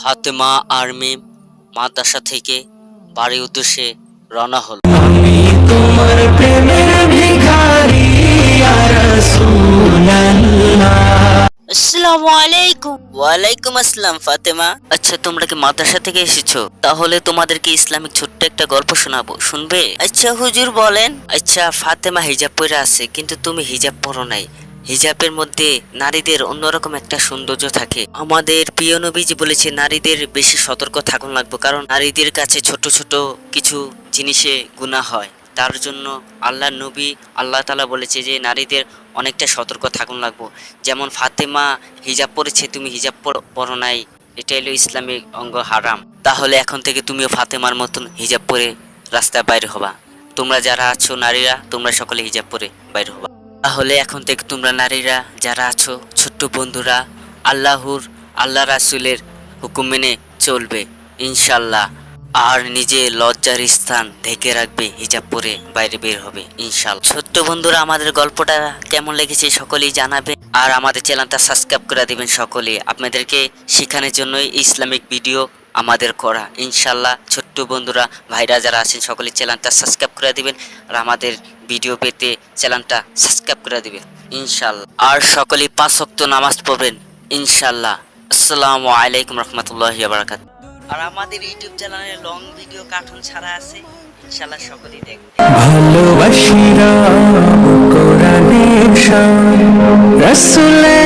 Fatema army মাদ্রাসা থেকে বাড়ির উদ্দেশ্যে রওনা হল। আমি তোমার প্রেমের ভিখারি ইয়া রাসূলুল্লাহ। আসসালামু আলাইকুম। ওয়ালাইকুম আসসালাম ফাতেমা। আচ্ছা, তোমরা কি মাদ্রাসা থেকে এসেছো? তাহলে তোমাদেরকে ইসলামিক ছোট্ট একটা গল্প শোনাবো, শুনবে? আচ্ছা হুজুর বলেন। আচ্ছা, ফাতেমা হিজাব পরে আছে, কিন্তু তুমি হিজাব পরো নাই। হিজাবের মধ্যে নারীদের অন্যরকম একটা সৌন্দর্য থাকে। আমাদের প্রিয় নবীজি বলেছে নারীদের বেশি সতর্ক থাকুন লাগবে, কারণ নারীদের কাছে ছোট ছোট কিছু জিনিসে গুনাহ হয়। তার জন্য আল্লাহ নবী আল্লাহ তাআলা বলেছে যে নারীদের অনেকটা সতর্ক থাকুন লাগবো। যেমন ফাতেমা হিজাব পরেছে, তুমি হিজাব পরো নাই, এটা হলো ইসলামিক অঙ্গ হারাম। তাহলে এখন থেকে তুমিও ফাতেমার মতন হিজাব পরে রাস্তায় বাইরে হবা। তোমরা যারা আছো নারীরা, তোমরা সকলে হিজাব পরে বাইরে হবা। তাহলে এখন থেকে তোমরা নারীরা যারা আছো, ছোট্ট বন্ধুরা, আল্লাহ রাসূলের হুকুম মেনে চলবে ইনশাল্লাহ। আর নিজে লজ্জার স্থান ঢেকে রাখবে, হিজাব পরে বাইরে বের হবে ইনশাল্লাহ। ছোট্ট বন্ধুরা, আমাদের গল্পটা কেমন লেগেছে সকলেই জানাবে, আর আমাদের চ্যানেলটা সাবস্ক্রাইব করে দিবেন সকলে। আপনাদেরকে শেখানোর জন্যই ইসলামিক ভিডিও আমাদের করা ইনশাল্লাহ। ছোট্ট বন্ধুরা, ভাইরা যারা আছেন সকলে চ্যানেলটা সাবস্ক্রাইব করে দিবেন, আর আমাদের ভিডিও পেতে চ্যানেলটা সাবস্ক্রাইব করে দিবেন ইনশাল্লাহ। আর সকলে 5 ওয়াক্ত নামাজ পড়বেন ইনশাল্লাহ। আসসালামু আলাইকুম রহমতুল্লাহি ওয়া বারাকাতুহু। আর আমাদের ইউটিউব চ্যানেলে লং ভিডিও কার্টুন ছাড়া আছে ইনশাআল্লাহ, সকলেই দেখবেন। ভালোবাসি রব কোরআনের শান রাসূলের